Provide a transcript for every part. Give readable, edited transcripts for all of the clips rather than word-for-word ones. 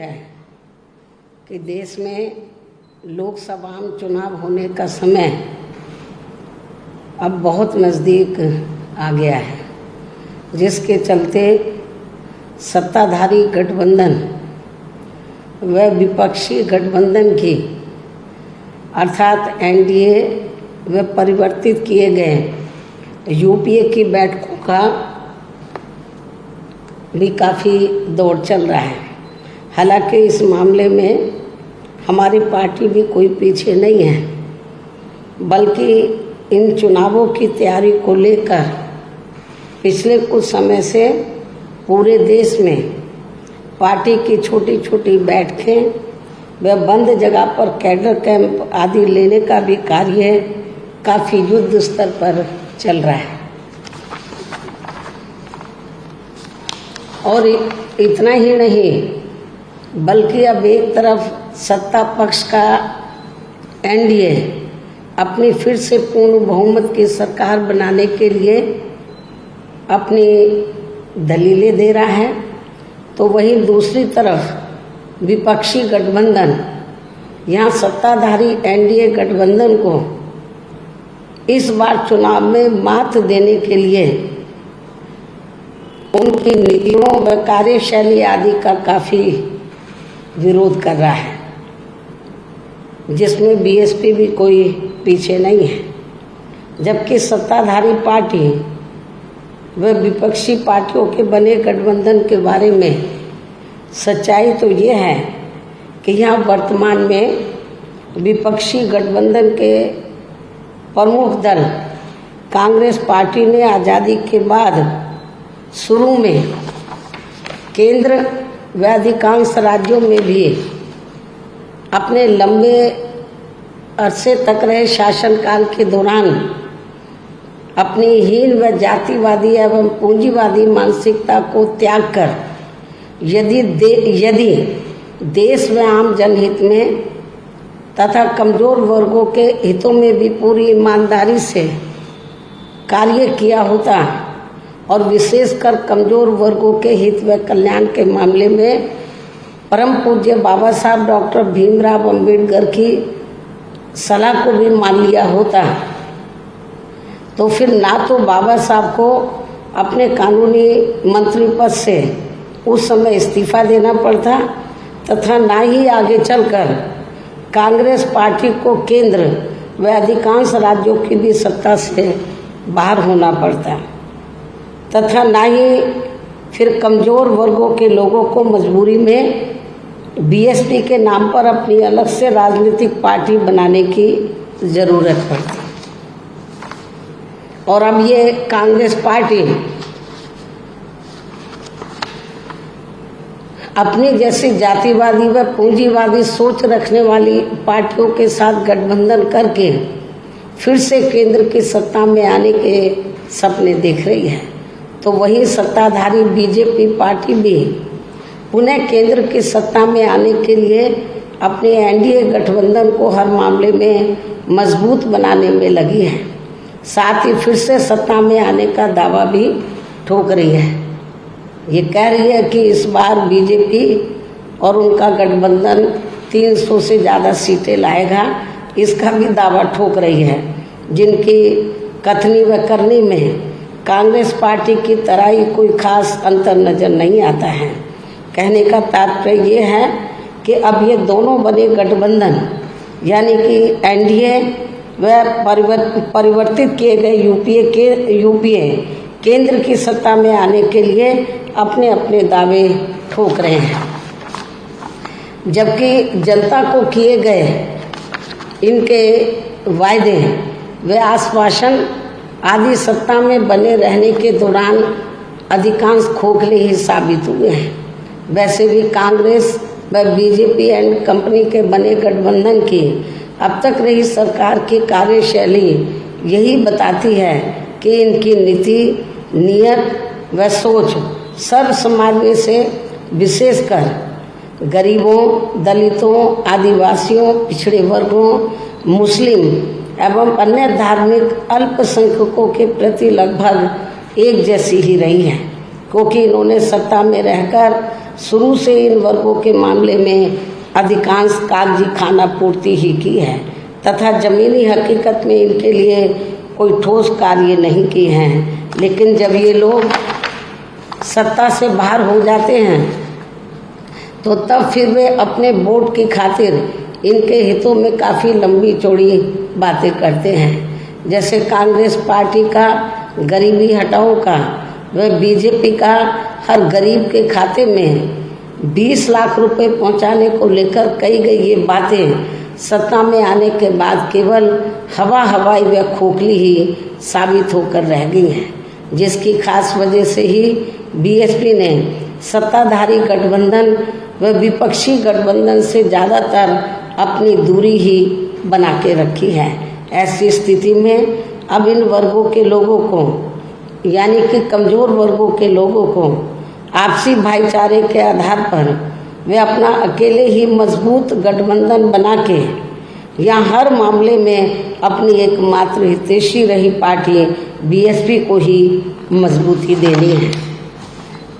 है कि देश में लोकसभा चुनाव होने का समय अब बहुत नज़दीक आ गया है, जिसके चलते सत्ताधारी गठबंधन व विपक्षी गठबंधन की अर्थात एनडीए व परिवर्तित किए गए यूपीए की बैठकों का भी काफ़ी दौर चल रहा है। हालांकि इस मामले में हमारी पार्टी भी कोई पीछे नहीं है, बल्कि इन चुनावों की तैयारी को लेकर पिछले कुछ समय से पूरे देश में पार्टी की छोटी छोटी बैठकें व बंद जगह पर कैडर कैंप आदि लेने का भी कार्य काफ़ी युद्ध स्तर पर चल रहा है। और इतना ही नहीं, बल्कि अब एक तरफ सत्ता पक्ष का एनडीए अपनी फिर से पूर्ण बहुमत की सरकार बनाने के लिए अपनी दलीलें दे रहा है, तो वहीं दूसरी तरफ विपक्षी गठबंधन यहाँ सत्ताधारी एनडीए गठबंधन को इस बार चुनाव में मात देने के लिए उनकी नीतियों व कार्यशैली आदि का काफ़ी विरोध कर रहा है, जिसमें बीएसपी भी कोई पीछे नहीं है। जबकि सत्ताधारी पार्टी व विपक्षी पार्टियों के बने गठबंधन के बारे में सच्चाई तो ये है कि यहाँ वर्तमान में विपक्षी गठबंधन के प्रमुख दल कांग्रेस पार्टी ने आज़ादी के बाद शुरू में केंद्र व अधिकांश राज्यों में भी अपने लंबे अरसे तक रहे शासनकाल के दौरान अपनी हीन व जातिवादी एवं पूंजीवादी मानसिकता को त्याग कर यदि देश व आम जनहित में तथा कमजोर वर्गों के हितों में भी पूरी ईमानदारी से कार्य किया होता और विशेषकर कमजोर वर्गों के हित व कल्याण के मामले में परम पूज्य बाबा साहब डॉक्टर भीमराव अंबेडकर की सलाह को भी मान लिया होता, तो फिर ना तो बाबा साहब को अपने कानूनी मंत्री पद से उस समय इस्तीफा देना पड़ता तथा ना ही आगे चलकर कांग्रेस पार्टी को केंद्र व अधिकांश राज्यों की भी सत्ता से बाहर होना पड़ता तथा ना ही फिर कमज़ोर वर्गों के लोगों को मजबूरी में बीएसपी के नाम पर अपनी अलग से राजनीतिक पार्टी बनाने की ज़रूरत पड़ती। और अब ये कांग्रेस पार्टी अपनी जैसी जातिवादी व पूंजीवादी सोच रखने वाली पार्टियों के साथ गठबंधन करके फिर से केंद्र की सत्ता में आने के सपने देख रही है, तो वही सत्ताधारी बीजेपी पार्टी भी पुनः केंद्र की सत्ता में आने के लिए अपने एनडीए गठबंधन को हर मामले में मजबूत बनाने में लगी है। साथ ही फिर से सत्ता में आने का दावा भी ठोक रही है। ये कह रही है कि इस बार बीजेपी और उनका गठबंधन 300 से ज़्यादा सीटें लाएगा, इसका भी दावा ठोक रही है, जिनकी कथनी व करनी में कांग्रेस पार्टी की तरह ही कोई खास अंतर नज़र नहीं आता है। कहने का तात्पर्य ये है कि अब ये दोनों बने गठबंधन यानी कि एनडीए व परिवर्तित किए गए यूपीए केंद्र की सत्ता में आने के लिए अपने अपने दावे ठोक रहे हैं, जबकि जनता को किए गए इनके वायदे व आश्वासन आदि सत्ता में बने रहने के दौरान अधिकांश खोखले ही साबित हुए हैं। वैसे भी कांग्रेस व बीजेपी एंड कंपनी के बने गठबंधन की अब तक रही सरकार की कार्यशैली यही बताती है कि इनकी नीति, नियत व सोच सर्व समाज में से विशेषकर गरीबों, दलितों, आदिवासियों, पिछड़े वर्गों, मुस्लिम एवं अन्य धार्मिक अल्पसंख्यकों के प्रति लगभग एक जैसी ही रही है, क्योंकि इन्होंने सत्ता में रहकर शुरू से इन वर्गों के मामले में अधिकांश कागजी खाना पूर्ति ही की है तथा जमीनी हकीकत में इनके लिए कोई ठोस कार्य नहीं किए हैं। लेकिन जब ये लोग सत्ता से बाहर हो जाते हैं तो तब फिर वे अपने वोट की खातिर इनके हितों में काफ़ी लंबी चौड़ी बातें करते हैं। जैसे कांग्रेस पार्टी का गरीबी हटाओ का व बीजेपी का हर गरीब के खाते में 20 लाख रुपए पहुंचाने को लेकर कही गई ये बातें सत्ता में आने के बाद केवल हवाई व खोखली ही साबित होकर रह गई हैं, जिसकी खास वजह से ही बीएसपी ने सत्ताधारी गठबंधन व विपक्षी गठबंधन से ज़्यादातर अपनी दूरी ही बना के रखी है। ऐसी स्थिति में अब इन वर्गों के लोगों को यानी कि कमज़ोर वर्गों के लोगों को आपसी भाईचारे के आधार पर वे अपना अकेले ही मजबूत गठबंधन बना के या हर मामले में अपनी एकमात्र हितैषी रही पार्टी बीएसपी को ही मजबूती देनी है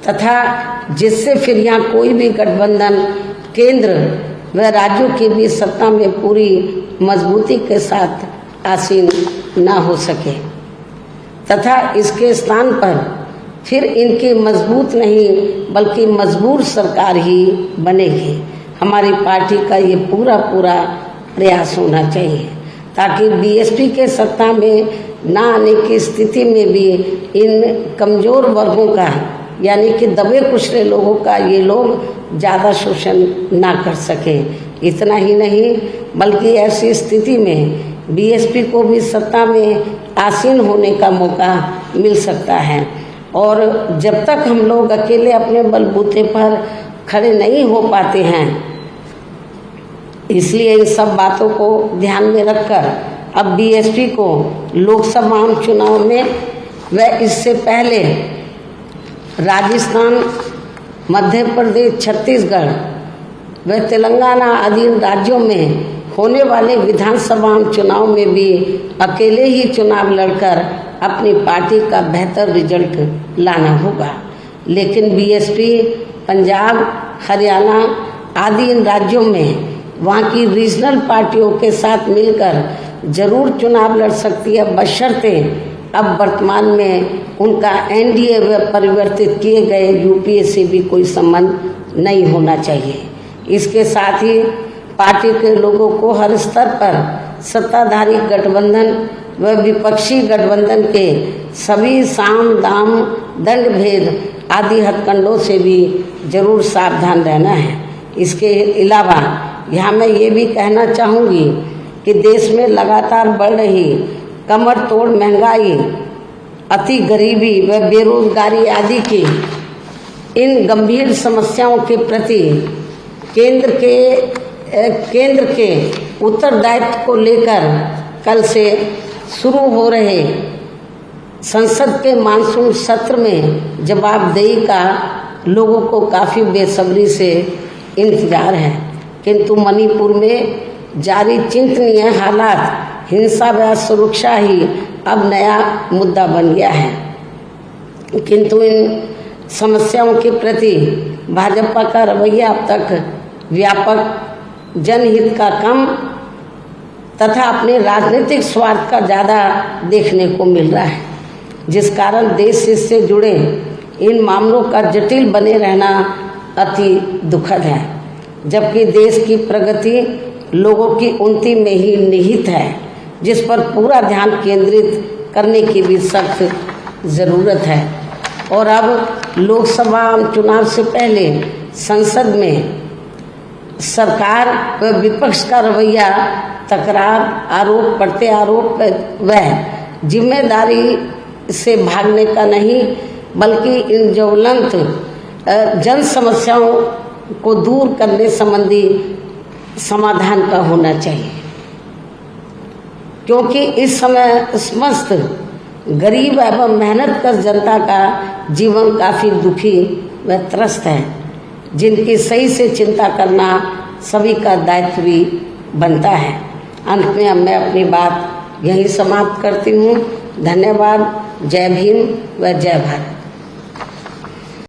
तथा जिससे फिर यहाँ कोई भी गठबंधन केंद्र व राज्यों के भी सत्ता में पूरी मजबूती के साथ आसीन ना हो सके तथा इसके स्थान पर फिर इनकी मजबूत नहीं बल्कि मजबूर सरकार ही बनेगी। हमारी पार्टी का ये पूरा प्रयास होना चाहिए ताकि बीएसपी के सत्ता में ना आने की स्थिति में भी इन कमज़ोर वर्गों का यानी कि दबे कुचले लोगों का ये लोग ज़्यादा शोषण ना कर सकें। इतना ही नहीं बल्कि ऐसी स्थिति में बीएसपी को भी सत्ता में आसीन होने का मौका मिल सकता है। और जब तक हम लोग अकेले अपने बलबूते पर खड़े नहीं हो पाते हैं, इसलिए इन सब बातों को ध्यान में रखकर अब बीएसपी को लोकसभा चुनाव में व इससे पहले राजस्थान, मध्य प्रदेश, छत्तीसगढ़ व तेलंगाना आदि राज्यों में होने वाले विधानसभा चुनाव में भी अकेले ही चुनाव लड़कर अपनी पार्टी का बेहतर रिजल्ट लाना होगा। लेकिन बीएसपी पंजाब, हरियाणा आदि इन राज्यों में वहाँ की रीजनल पार्टियों के साथ मिलकर जरूर चुनाव लड़ सकती है, बशर्ते अब वर्तमान में उनका एनडीए व परिवर्तित किए गए यूपीए से भी कोई संबंध नहीं होना चाहिए। इसके साथ ही पार्टी के लोगों को हर स्तर पर सत्ताधारी गठबंधन व विपक्षी गठबंधन के सभी साम दाम दंड भेद आदि हथकंडों से भी जरूर सावधान रहना है। इसके अलावा यहाँ मैं ये भी कहना चाहूँगी कि देश में लगातार बढ़ रही कमर तोड़ महंगाई, अति गरीबी व बेरोजगारी आदि की इन गंभीर समस्याओं के प्रति केंद्र के उत्तरदायित्व को लेकर कल से शुरू हो रहे संसद के मानसून सत्र में जवाबदेही का लोगों को काफ़ी बेसब्री से इंतजार है। किंतु मणिपुर में जारी चिंतनीय हालात, हिंसा व सुरक्षा ही अब नया मुद्दा बन गया है। किंतु इन समस्याओं के प्रति भाजपा का रवैया अब तक व्यापक जनहित का कम तथा अपने राजनीतिक स्वार्थ का ज़्यादा देखने को मिल रहा है, जिस कारण देश से जुड़े इन मामलों का जटिल बने रहना अति दुखद है। जबकि देश की प्रगति लोगों की उन्नति में ही निहित है, जिस पर पूरा ध्यान केंद्रित करने की भी सख्त ज़रूरत है। और अब लोकसभा चुनाव से पहले संसद में सरकार व विपक्ष का रवैया तकरार, आरोप प्रत्यारोप व जिम्मेदारी से भागने का नहीं बल्कि इन ज्वलंत जन समस्याओं को दूर करने संबंधी समाधान का होना चाहिए, क्योंकि इस समय समस्त गरीब एवं मेहनत कर जनता का जीवन काफ़ी दुखी व त्रस्त है, जिनकी सही से चिंता करना सभी का दायित्व भी बनता है। अंत में अब मैं अपनी बात यहीं समाप्त करती हूँ। धन्यवाद। जय भीम व जय भारत।